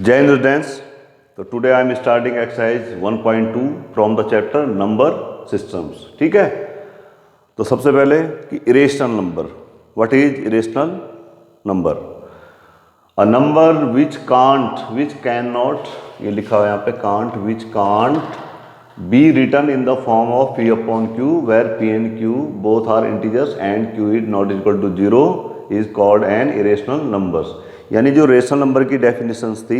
जय हिंद स्टूडेंट्स। तो today I am starting exercise 1.2 from the chapter number systems. ठीक है, तो सबसे पहले कि irrational number. What is irrational number? A number which can not, ये लिखा हुआ है यहाँ पे, can't, which can't be written in the form of p upon q where p and q both are integers and q is not equal to 0 is called an irrational numbers. यानी जो rational number की definitions थी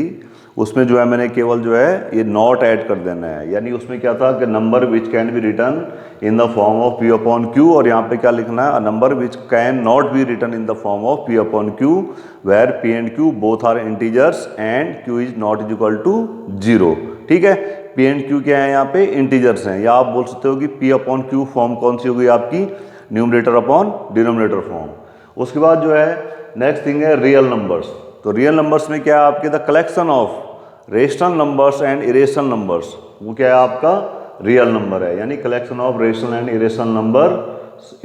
उसमें जो है मैंने केवल जो है ये नॉट ऐड कर देना है। यानी उसमें क्या था कि number which can be written in the form of p upon q, और यहाँ पे क्या लिखना है, a number which can not be written in the form of p upon q where p and q both are integers and q is not equal to 0। ठीक है, p and q क्या है यहाँ पे, इंटीजर्स हैं। या आप बोल सकते हो कि p अपॉन q फॉर्म कौन सी होगी आपकी, न्यूमरेटर अपॉन डिनोमिनेटर फॉर्म। उसके बाद जो है नेक्स्ट थिंग है रियल नंबर्स। तो रियल नंबर्स में क्या है आपके, the collection of rational numbers and irrational numbers, वो क्या है आपका रियल नंबर है। यानी collection of rational and irrational number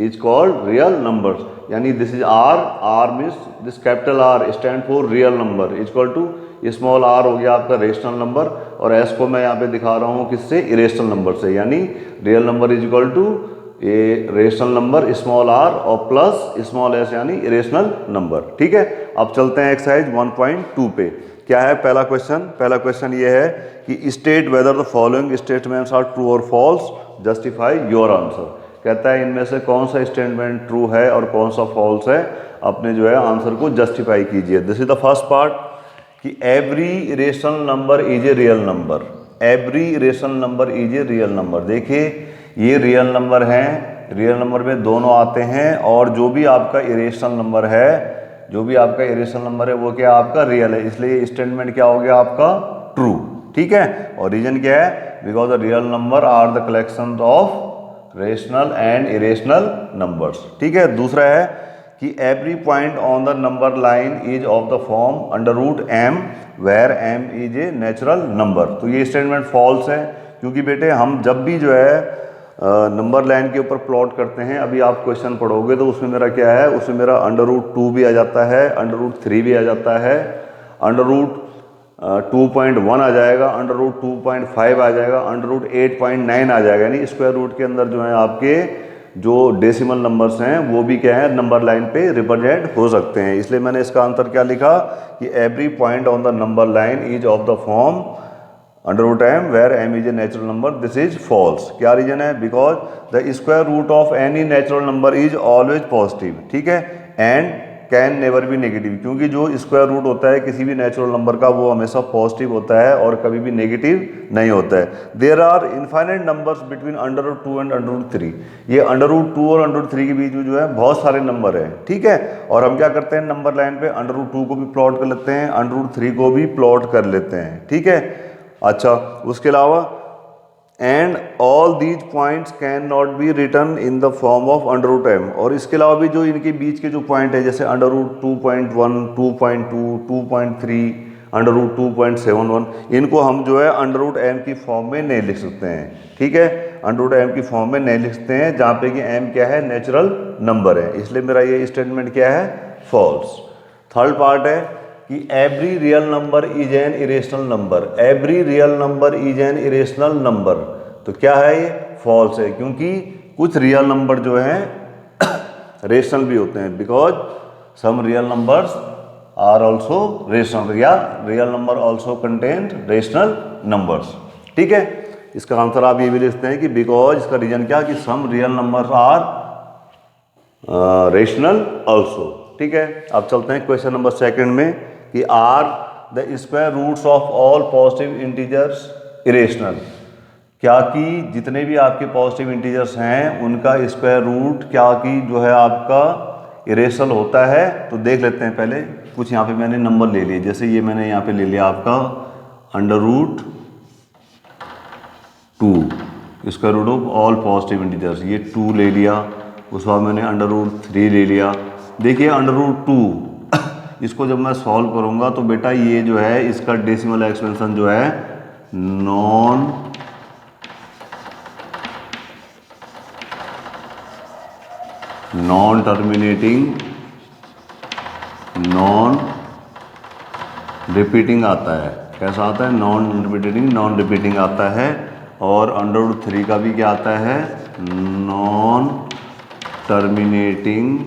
is called real numbers. यानी this is R means this capital R stands for real number is equal to small R हो गया आपका रेशनल नंबर, और एस को मैं यहाँ पे दिखा रहा हूँ किससे, इरेशनल नंबर से। यानी real number is equal to a rational number small r और प्लस स्मॉल एस यानी इरेशनल नंबर। ठीक है, अब चलते हैं एक्सरसाइज 1.2 पे। क्या है पहला क्वेश्चन ये है कि state whether the following statements are true और फॉल्स, जस्टिफाई योर आंसर। कहता है इनमें से कौन सा स्टेटमेंट ट्रू है और कौन सा फॉल्स है, अपने जो है आंसर को जस्टिफाई कीजिए। This is the first part कि every irrational number is a real number. Every irrational number is a real number. देखिए ये रियल नंबर हैं, रियल नंबर में दोनों आते हैं, और जो भी आपका इरेशनल नंबर है, जो भी आपका इरेशनल नंबर है वो क्या आपका रियल है, इसलिए स्टेटमेंट क्या हो गया आपका ट्रू। ठीक है, और रीजन क्या है, because the real number are the collection of rational and irrational numbers. ठीक है, दूसरा है कि every point on the number line is of the form under root m where m is a natural number. तो ये statement false है, क्योंकि बेटे हम जब भी जो है नंबर लाइन के ऊपर प्लॉट करते हैं, अभी आप क्वेश्चन पढ़ोगे तो उसमें मेरा क्या है, उसमें मेरा अंडर रूट 2 भी आ जाता है, अंडर रूट 3 भी आ जाता है, अंडर रूट 2.1 आ जाएगा, अंडर रूट 2.5 आ जाएगा, अंडर रूट 8.9 आ जाएगा। यानी स्क्वायर रूट के अंदर जो है आपके जो डेसिमल नंबर्स हैं वो भी क्या है नंबर लाइन पे रिप्रेजेंट हो सकते हैं। इसलिए मैंने इसका आंसर क्या लिखा कि every point on the number line is of the form under root m where m is a natural number. This is false. क्या रीजन है, because the square root of any natural number is always positive. ठीक है, and can never be negative, क्योंकि जो square root होता है किसी भी नेचुरल नंबर का वो हमेशा पॉजिटिव होता है और कभी भी नेगेटिव नहीं होता है। There are infinite numbers between under root 2 and under root 3। ये अंडर रूट 2 और अंडर रूट 3 के बीच में जो है बहुत सारे नंबर हैं। ठीक है, और हम क्या करते हैं नंबर लाइन पे अंडर रूट 2 को भी प्लॉट कर लेते हैं, अंडर रूट 3 को भी प्लॉट कर लेते हैं। ठीक है, अच्छा उसके अलावा and all these points can not be written in the form of under root m. और इसके अलावा भी जो इनके बीच के जो पॉइंट है, जैसे अंडर रूट 2.1, 2.2, 2.3, अंडर रूट 2.71, इनको हम जो है अंडर रूट एम की फॉर्म में नहीं लिख सकते हैं। ठीक है, अंडर रूट एम की फॉर्म में नहीं लिख सकते हैं, जहाँ पे कि एम क्या है नेचुरल नंबर है। इसलिए मेरा ये स्टेटमेंट क्या है, फॉल्स। थर्ड पार्ट है कि every real number is an irrational number. Every real number is an irrational number, तो क्या है ये, फॉल्स है, क्योंकि कुछ रियल नंबर जो हैं रेशनल भी होते हैं, because some real numbers are also rational, या real number also contain rational numbers. ठीक है, इसका आंसर आप ये भी लिखते हैं कि बिकॉज, इसका रीजन क्या कि some real numbers are rational also. ठीक है, अब चलते हैं क्वेश्चन नंबर सेकंड में कि are the square roots of all positive integers irrational. क्या कि जितने भी आपके पॉजिटिव इंटीजर्स हैं उनका स्क्वायर रूट क्या कि जो है आपका इरेशनल होता है। तो देख लेते हैं पहले, कुछ यहाँ पे मैंने नंबर ले लिए, जैसे ये मैंने यहाँ पे ले लिया आपका under root 2 square root of all positive integers, ये 2 ले लिया। उसके बाद मैंने अंडर रूट 3 ले लिया। देखिए अंडर रूट 2 इसको जब मैं सॉल्व करूंगा तो बेटा ये जो है इसका डेसिमल एक्सपेंशन जो है नॉन टर्मिनेटिंग नॉन रिपीटिंग आता है। कैसा आता है, नॉन रिपीटिंग आता है। और √3 का भी क्या आता है, नॉन टर्मिनेटिंग,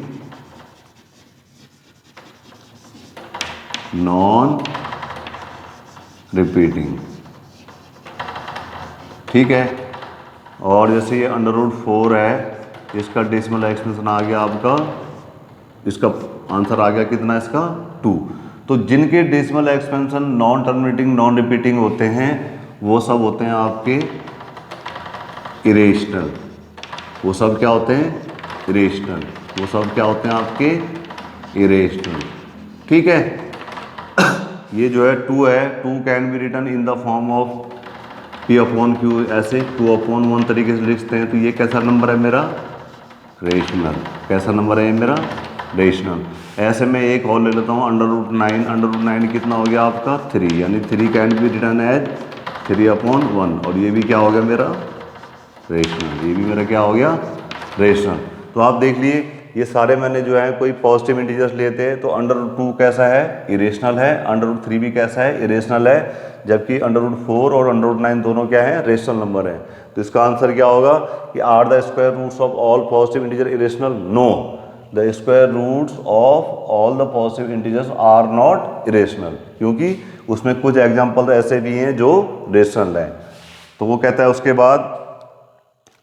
नॉन रिपीटिंग, ठीक है। और जैसे ये √4 है, इसका डेसिमल एक्सपेंशन आ गया आपका, इसका आंसर आ गया कितना, इसका 2। तो जिनके decimal expansion non terminating non repeating होते हैं वो सब होते हैं आपके इरेशनल। वो सब क्या होते हैं, इरेशनल। वो सब क्या होते हैं आपके इरेशनल, ठीक है। ये जो है 2 है, 2 can be written in the form of P/Q, ऐसे 2/1 तरीके से लिखते हैं। तो ये कैसा नंबर है मेरा, रेशनल। कैसा नंबर है ये मेरा, रेशनल। ऐसे में एक और ले लेता हूँ, √9। √9 कितना हो गया आपका 3, यानी 3 कैन बी रिटन एज 3/1। और ये भी क्या हो गया मेरा, रेशनल। ये भी मेरा क्या हो गया, रेशनल। तो आप देख लिए ये सारे मैंने जो है कोई पॉजिटिव इंटीजर्स लेते हैं तो √2 कैसा है, इरेशनल है। √3 भी कैसा है, इरेशनल है। जबकि √4 और √9 दोनों क्या है, रेशनल नंबर है। तो इसका आंसर क्या होगा कि are the square roots of all positive integer irrational, no, the square roots of all the positive integers are not irrational, क्योंकि उसमें कुछ एग्जाम्पल ऐसे भी हैं जो रेशनल हैं। तो वो कहता है उसके बाद,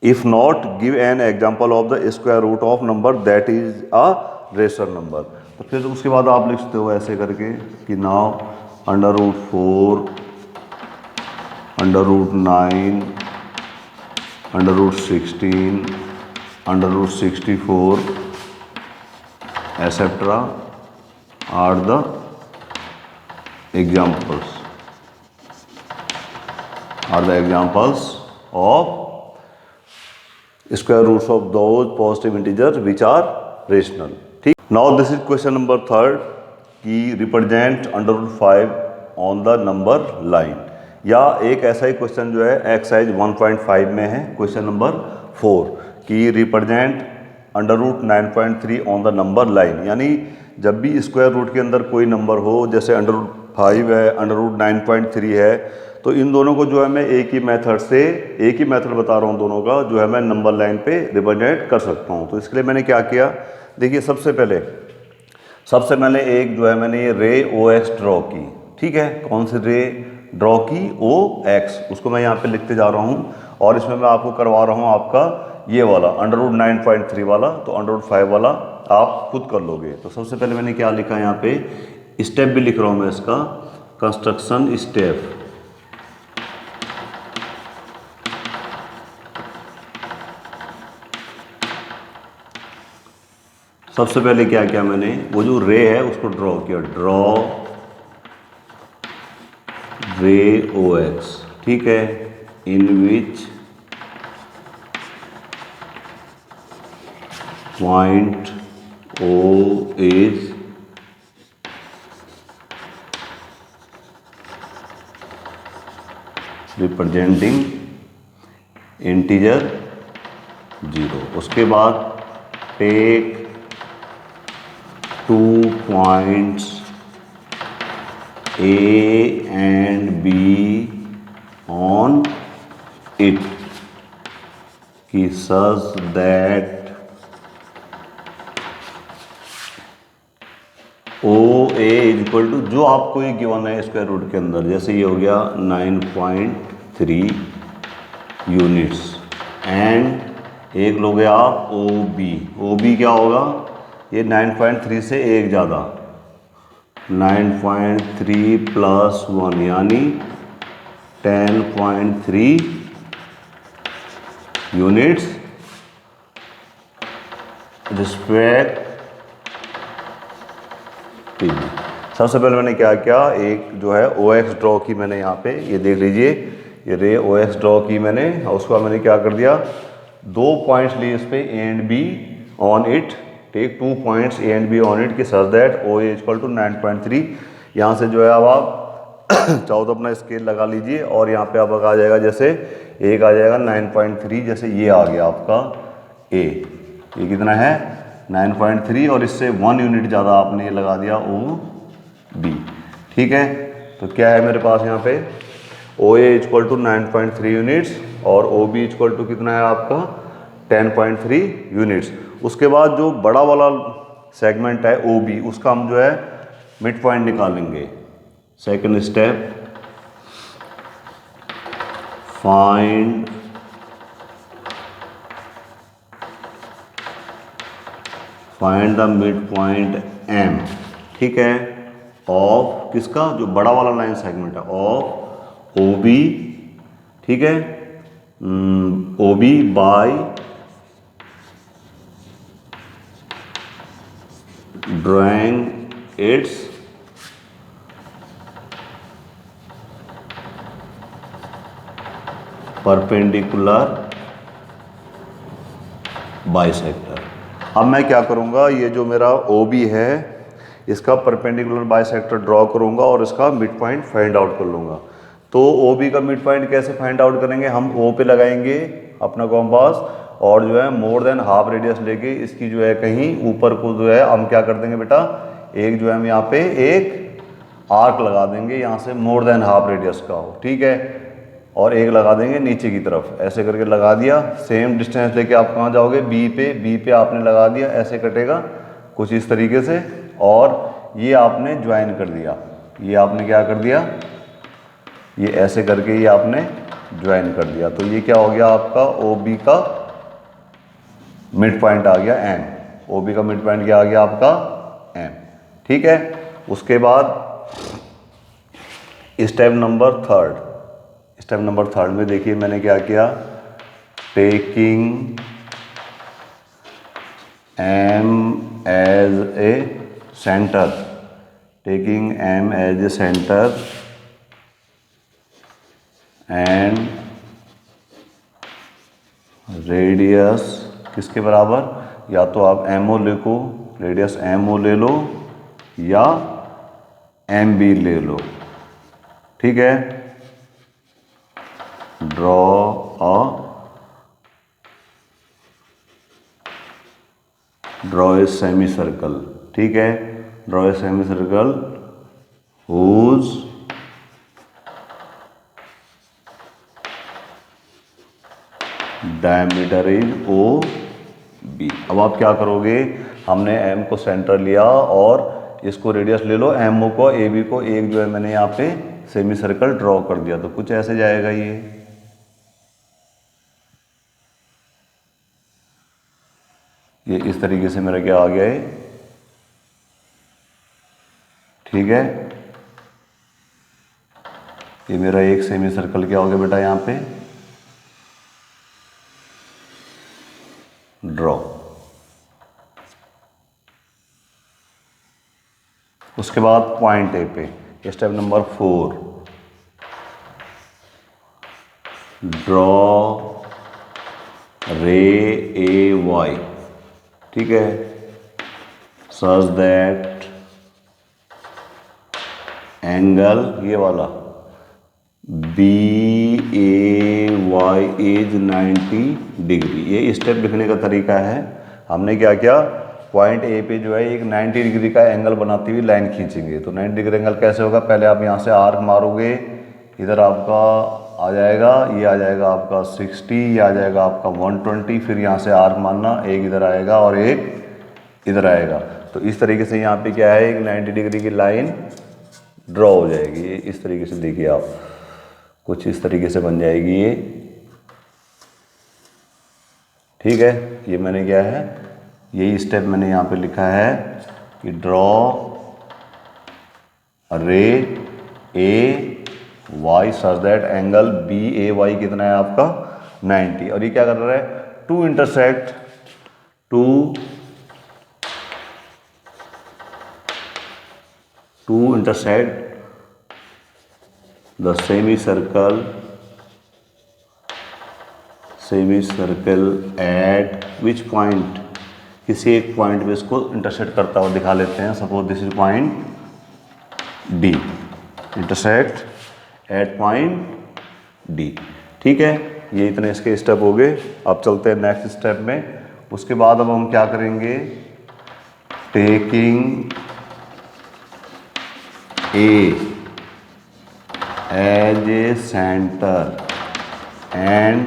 if not give an example of the square root of number that is a rational number. तो फिर उसके बाद आप लिखते हो ऐसे करके कि now √4, √9, √16, √64 etc. are the examples of square roots of those positive integers which are rational, ठीक। Now this is question number 3 कि represent √5 on the number line. या एक ऐसा ही क्वेश्चन जो है एक्सरसाइज 1.5 में है, क्वेश्चन नंबर 4 कि represent √9.3 on the number line. यानी जब भी स्क्वायर रूट के अंदर कोई नंबर हो, जैसे √5 है, √9.3 है, तो इन दोनों को जो है मैं एक ही मेथड बता रहा हूँ दोनों का, जो है मैं नंबर लाइन पे रिप्रेजेंट कर सकता हूँ। तो इसके लिए मैंने क्या किया, देखिए सबसे पहले एक जो है मैंने ये रे OX ड्रॉ की, ठीक है। कौन सी रे ड्रॉ की, OX, उसको मैं यहाँ पे लिखते जा रहा हूँ। और इसमें मैं आपको करवा रहा हूँ आपका ये वाला √9.3 वाला, तो √5 वाला आप खुद कर लोगे। तो सबसे पहले मैंने क्या लिखा यहाँ पे, स्टेप भी लिख रहा हूँ मैं इसका, कंस्ट्रक्शन स्टेप। सबसे पहले क्या किया मैंने, वो जो रे है उसको ड्रॉ किया, ड्रॉ रे OX, ठीक है, in which point O is representing integer 0। उसके बाद take 2 points A and B on it कि such that OA is equal to, जो आपको ये गिवन है स्क्वायर रूट के अंदर, जैसे ये हो गया 9.3 यूनिट्स, एंड एक लोगे आप OB क्या होगा, ये 9.3 से एक ज़्यादा, 9.3 + 1 यानी 10.3 यूनिट्स रिस्पेक्ट। सबसे पहले मैंने क्या किया, एक जो है OX ड्रॉ की मैंने यहाँ पे, ये देख लीजिए, ये रे OX ड्रॉ की मैंने। और उसके बाद मैंने क्या कर दिया, 2 पॉइंट्स लिए इस पे A and B on it, take 2 points A and B on it कि such that OA equal to 9.3। यहाँ से जो है अब आप चाहो तो अपना स्केल लगा लीजिए, और यहाँ पे आपका आ जाएगा, जैसे एक आ जाएगा 9.3, जैसे ये आ गया आपका A, ये कितना है 9.3, और इससे 1 यूनिट ज़्यादा आपने ये लगा दिया OB, ठीक है। तो क्या है मेरे पास यहाँ पे ओ ए इक्वल टू 9.3 यूनिट्स और ओ बी इक्वल टू कितना है आपका 10.3 यूनिट्स। उसके बाद जो बड़ा वाला सेगमेंट है ओ बी, उसका हम जो है मिड पॉइंट निकालेंगे। Second step, find the mid point M, ठीक है, ऑफ किसका, जो बड़ा वाला लाइन सेगमेंट है, ऑफ ओ बी, ठीक है, O B by drawing its perpendicular bisector. अब मैं क्या करूंगा, ये जो मेरा ओ बी है इसका परपेंडिकुलर बाइसेक्टर ड्रॉ करूंगा और इसका मिड पॉइंट फाइंड आउट कर लूंगा। तो ओ बी का मिड पॉइंट कैसे फाइंड आउट करेंगे, हम ओ पे लगाएंगे अपना कॉम्पास और जो है मोर देन हाफ रेडियस लेके इसकी जो है कहीं ऊपर को जो है हम क्या कर देंगे बेटा, एक जो है हम यहाँ पे एक आर्क लगा देंगे यहाँ से मोर देन हाफ रेडियस का हो, ठीक है, और एक लगा देंगे नीचे की तरफ, ऐसे करके लगा दिया। सेम डिस्टेंस लेके आप कहाँ जाओगे, बी पे आपने लगा दिया, ऐसे कटेगा कुछ इस तरीके से, और ये आपने ज्वाइन कर दिया, ये आपने क्या कर दिया, ये ऐसे करके ये आपने ज्वाइन कर दिया। तो ये क्या हो गया आपका ओ बी का मिड पॉइंट आ गया एम। ओ बी का मिड पॉइंट क्या आ गया आपका एम, ठीक है। उसके बाद स्टेप नंबर थर्ड में देखिए मैंने क्या किया, taking M as a centre, and radius किसके बराबर, या तो आप एम ओ लिखो, रेडियस एम ओ ले लो या एम बी ले लो, ठीक है। ड्रॉ ए सेमी सर्कल, ठीक है, draw a semi circle whose diameter is O B. अब आप क्या करोगे, हमने एम को सेंटर लिया और इसको रेडियस ले लो, एम ओ को, ए बी को, एक जो है मैंने यहाँ पे सेमी सर्कल ड्रॉ कर दिया। तो कुछ ऐसे जाएगा ये इस तरीके से मेरा क्या आ गया है, ठीक है। ये मेरा एक सेमी सर्कल क्या हो गया बेटा यहाँ पे ड्रॉ। उसके बाद पॉइंट ए पे, step number 4, draw ray A Y, ठीक है, सच दैट एंगल ये वाला B A Y is 90 degree. ये स्टेप लिखने का तरीका है। हमने क्या किया, पॉइंट ए पे जो है एक 90 डिग्री का एंगल बनाती हुई लाइन खींचेंगे। तो 90 डिग्री एंगल कैसे होगा, पहले आप यहाँ से आर्क मारोगे, इधर आपका आ जाएगा, ये आ जाएगा आपका 60, ये आ जाएगा आपका 120, फिर यहाँ से आर्क मारना, एक इधर आएगा और एक इधर आएगा। तो इस तरीके से यहाँ पे क्या है, एक 90 डिग्री की लाइन ड्रॉ हो जाएगी। ये इस तरीके से देखिए आप, कुछ इस तरीके से बन जाएगी ये, ठीक है। ये मैंने क्या है, यही स्टेप मैंने यहाँ पे लिखा है कि draw ray A Y such that angle B A Y कितना है आपका 90। और ये क्या कर रहा है, to intersect the semi circle at which point, किसी एक पॉइंट पे इसको इंटरसेक्ट करता हुआ दिखा लेते हैं। Suppose this is point D, intersect at point D, ठीक है। ये इतने इसके स्टेप हो गए। अब चलते हैं नेक्स्ट स्टेप में। उसके बाद अब हम क्या करेंगे, taking A as a centre and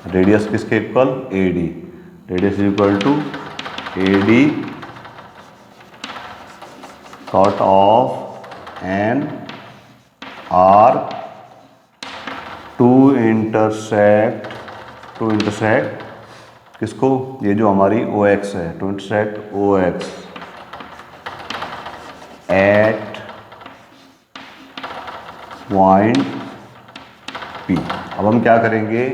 radius किसके equal, AD, radius equal to AD cut off an arc to intersect किसको, ये जो हमारी OX है, to intersect OX at point P। अब हम क्या करेंगे,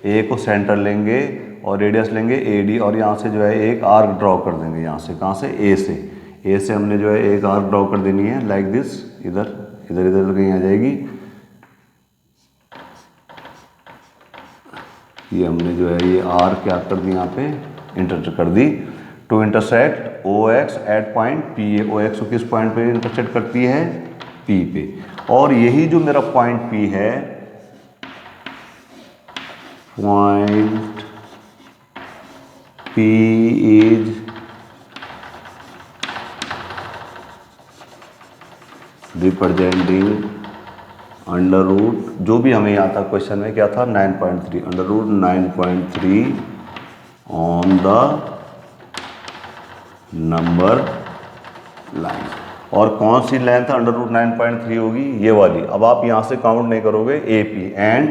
A को सेंटर लेंगे और रेडियस लेंगे AD और यहाँ से जो है एक आर्क ड्रॉ कर देंगे, यहाँ से, कहाँ से, A से हमने जो है एक आर्क ड्रॉ कर देनी है लाइक दिस, इधर कहीं आ जाएगी, ये हमने जो है ये आर्क क्या कर दी, यहाँ पे इंटर कर दी, to intersect OX at point P। OX को किस पॉइंट पे इंटरसेक्ट करती है, P पे, और यही जो मेरा पॉइंट P है, point P is representing under root, जो भी हमें यहाँ था क्वेश्चन में क्या था, 9.3, under root 9.3 on the number line. और कौन सी लेंथ अंडर रूट 9.3 होगी, ये वाली। अब आप यहाँ से काउंट नहीं करोगे, AP and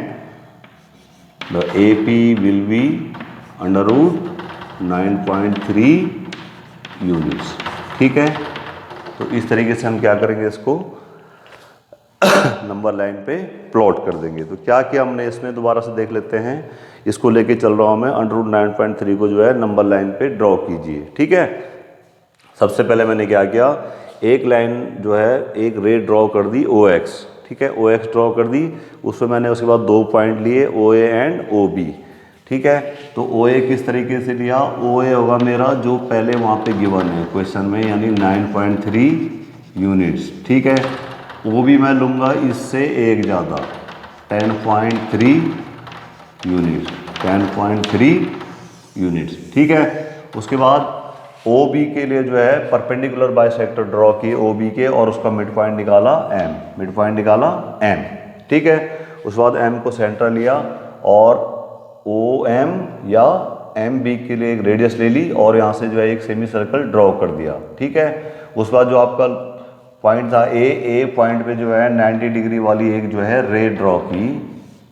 the AP will be under root 9.3 units, ठीक है। तो इस तरीके से हम क्या करेंगे, इसको नंबर लाइन पे प्लॉट कर देंगे। तो क्या किया हमने इसमें, दोबारा से देख लेते हैं, इसको लेके चल रहा हूँ मैं, अंडर रूट 9.3 को जो है नंबर लाइन पे ड्रॉ कीजिए, ठीक है। सबसे पहले मैंने क्या किया, एक लाइन जो है एक रे ड्रॉ कर दी OX, ठीक है, OX ड्रॉ कर दी, उसमें मैंने उसके बाद 2 पॉइंट लिए OA एंड OB, ठीक है। तो OA किस तरीके से लिया, OA होगा मेरा जो पहले वहाँ पे गिवन है क्वेश्चन में, यानी 9.3 यूनिट्स, ठीक है। OB मैं लूँगा इससे एक ज़्यादा, 10.3 यूनिट्स, 10.3 यूनिट्स, ठीक है। उसके बाद OB के लिए जो है परपेंडिकुलर बाइसेक्टर ड्रॉ किए OB के, और उसका मिड पॉइंट निकाला M, ठीक है। उसके बाद M को सेंटर लिया और OM या MB के लिए एक रेडियस ले ली और यहाँ से जो है एक सेमी सर्कल ड्रॉ कर दिया, ठीक है। उसके बाद जो आपका पॉइंट था A पॉइंट पे जो है 90 डिग्री वाली एक जो है रे ड्रॉ की,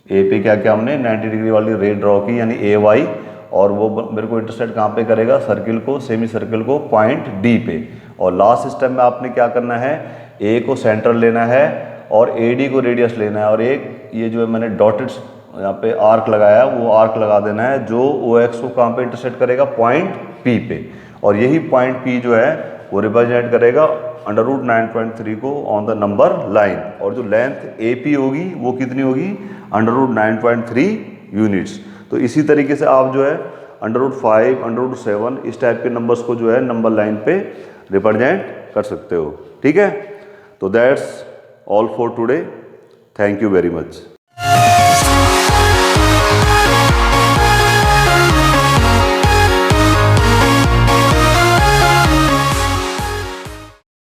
A पे क्या हमने 90 डिग्री वाली रे ड्रॉ की, यानी AY, और वो मेरे को इंटरसेक्ट कहाँ पे करेगा, सर्किल को, सेमी सर्किल को पॉइंट D पे। और लास्ट स्टेप में आपने क्या करना है, A को सेंटर लेना है और AD को रेडियस लेना है, और एक ये जो है मैंने डॉटेड यहाँ पे आर्क लगाया, वो आर्क लगा देना है जो OX को कहाँ पे इंटरसेक्ट करेगा, पॉइंट P पे, और यही पॉइंट P जो है वो रिप्रेजेंट करेगा अंडर रूट 9.3 को ऑन द नंबर लाइन। और जो लेंथ AP होगी वो कितनी होगी, अंडर रूट 9.3 यूनिट्स। तो इसी तरीके से आप जो है अंडर रूट 5, अंडर रूट 7 इस टाइप के नंबर्स को जो है नंबर लाइन पे रिप्रेजेंट कर सकते हो, ठीक है। तो that's all for today, thank you very much.